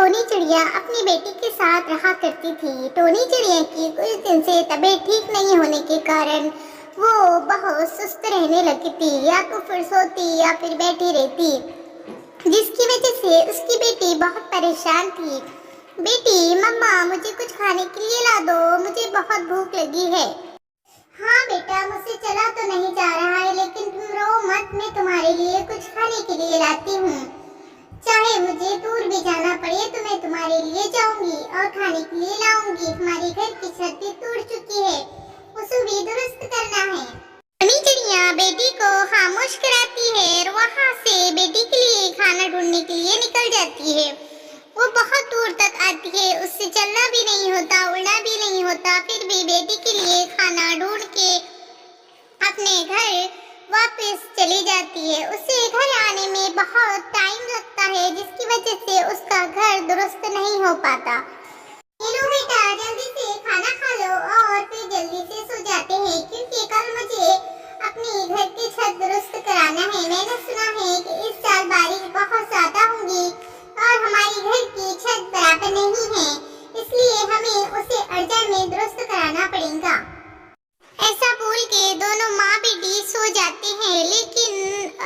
Tony चिड़िया अपनी बेटी के साथ रहा करती थी। टोनी चिड़िया की कुछ दिन से तबीयत ठीक नहीं होने के कारण वो बहुत सुस्त रहने लगी थी, या तो फिर सोती या फिर बैठी रहती, जिसकी वजह से उसकी बेटी बहुत परेशान थी। बेटी, मम्मा मुझे कुछ खाने के लिए ला दो, मुझे बहुत भूख लगी है। हाँ बेटा, मुझसे चला तो नहीं जा रहा है, लेकिन तुम रो मत, मैं तुम्हारे लिए कुछ खाने के लिए लाती हूँ। चाहे मुझे दूर भी जाना पड़े तो मैं तुम्हारे लिए जाऊंगी और खाने के लिए लाऊंगी। हमारे घर की छत भी टूट चुकी है, उसे भी दुरुस्त करना है। टोनी चिड़िया बेटी को खामोश कराती है और वहाँ से बेटी के लिए खाना ढूंढने के लिए निकल जाती है। वो बहुत दूर तक आती है, उससे चलना भी नहीं होता, उड़ना भी नहीं होता, फिर भी बेटी के लिए खाना ढूंढ के अपने घर वापस चली जाती है। उसे घर आने में बहुत टाइम लगता है, जिसकी वजह से उसका घर दुरुस्त नहीं हो पाता। हेलो बेटा, जल्दी से खाना खा लो और फिर जल्दी से सो जाते हैं, क्योंकि कल मुझे अपनी घर की छत दुरुस्त कराना है। मैंने सुना है कि इस साल बारिश बहुत ज्यादा होगी और हमारी घर की छत बराबर नहीं है, इसलिए हमें उसे अर्जेंट में दुरुस्त कराना पड़ेगा। ऐसा बोल के दोनों माँ बेटी सो जाते हैं, लेकिन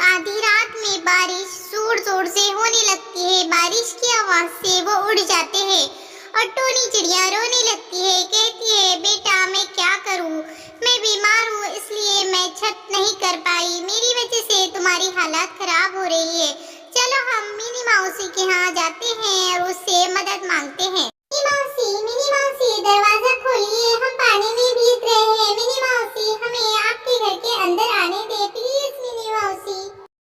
आधी रात में बारिश जोर जोर से होने लगती है। बारिश की आवाज से वो उड़ जाते हैं और टोनी चिड़िया रोने लगती है। कहती है, बेटा मैं क्या करूँ, मैं बीमार हूँ, इसलिए मैं छत नहीं कर पाई, मेरी वजह से तुम्हारी हालत खराब हो रही है। चलो हम मिनी माउसी के यहाँ जाते हैं और उससे मदद मांगते हैं। मिनी माउसी दरवाजा खोलिए, हम पानी में भीग रहे हैं। मिनी माउसी, हमें आपके घर के अंदर आने दे प्लीज। मिनी माउसी,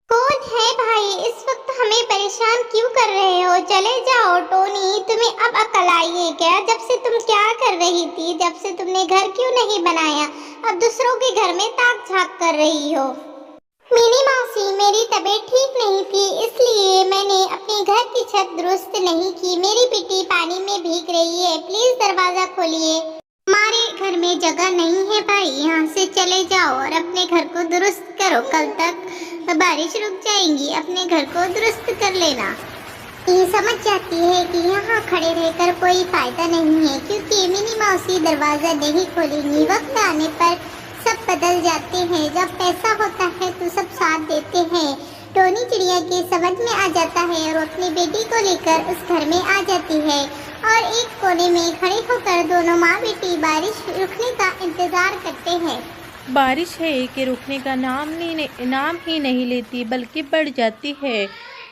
कौन है भाई, इस वक्त हमें परेशान क्यों कर रहे हो? चले जाओ। टोनी, तुम्हें अब अकल आई है क्या? जब से तुम क्या कर रही थी, जब से तुमने घर क्यों नहीं बनाया, अब दूसरों के घर में ताक झाक कर रही हो। मिनी माउसी, मेरी तबीयत ठीक नहीं थी, इसलिए मैंने अपने घर की छत दुरुस्त नहीं की। मेरी बेटी पानी में भीग रही है, प्लीज दरवाजा खोलिए। हमारे घर में जगह नहीं है भाई, यहाँ से चले जाओ और अपने घर को दुरुस्त करो, कल तक बारिश रुक जाएगी, अपने घर को दुरुस्त कर लेना। ये समझ जाती है कि यहाँ खड़े रहकर कोई फायदा नहीं है, क्योंकि मिनी माउसी दरवाजा नहीं खोलेंगी। वक्त आने पर सब बदल जाते हैं, जब पैसा होता है तो सब साथ देते हैं। टोनी चिड़िया के समझ में आ जाता है और अपनी बेटी को लेकर उस घर में आ जाती है और एक कोने में खड़े होकर दोनों माँ बेटी बारिश रुकने का इंतजार करते हैं। बारिश है कि रुकने का नाम ही नहीं लेती, बल्कि बढ़ जाती है।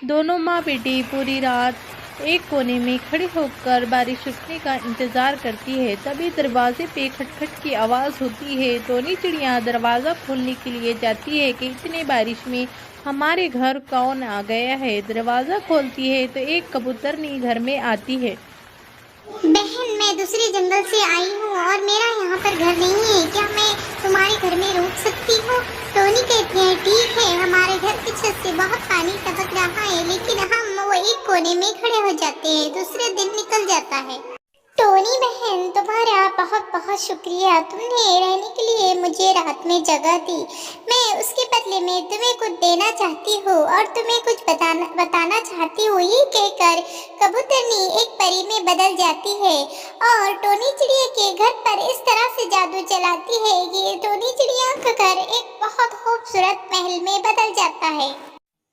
दोनों माँ बेटी पूरी रात एक कोने में खड़े होकर बारिश रुकने का इंतज़ार करती है। तभी दरवाजे पे खटखट की आवाज़ होती है। टोनी चिड़िया दरवाज़ा खोलने के लिए जाती है कि इतने बारिश में हमारे घर कौन आ गया है। दरवाज़ा खोलती है तो एक कबूतरनी घर में आती है। बहन, मैं दूसरे जंगल से आई हूँ और मेरा यहाँ पर घर नहीं है, क्या मैं तुम्हारे घर में रुक सकती हूँ? टोनी कहती है, ठीक है, हमारे घर की छत से बहुत पानी टपक रहा है, लेकिन हम वो एक कोने में खड़े हो जाते हैं, दूसरे दिन निकल जाता है। टोनी बहन, तुम्हारा बहुत बहुत शुक्रिया, तुमने रहने के लिए मुझे रात में जगह दी। मैं उसके बदले में तुम्हें कुछ देना चाहती हूँ और तुम्हें कुछ बताना चाहती हूँ। ये कहकर कबूतरनी एक परी में बदल जाती है और टोनी चिड़िया के घर पर इस तरह से जादू चलाती है कि टोनी चिड़िया का घर एक बहुत खूबसूरत महल में बदल जाता है।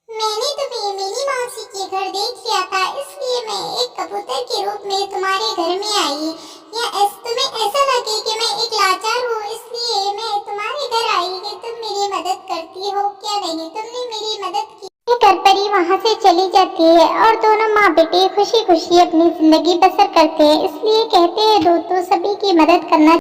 मैंने तुम्हें मिनी माउसी के घर देख लिया था, इसलिए मैं एक कबूतर के रूप में तुम्हारे घर में आई। या तुम्हें ऐसा लगे कि मैं एक लाचार हूँ, इसलिए मैं तुम्हारे घर आई कि तुम मेरी मदद करती हो, क्या नहीं? तुमने मेरी मदद की। घर परी वहाँ से चली जाती है और दोनों माँ बेटे खुशी खुशी अपनी जिंदगी बसर करते हैं। इसलिए कहते हैं दोस्तों, सभी की मदद करना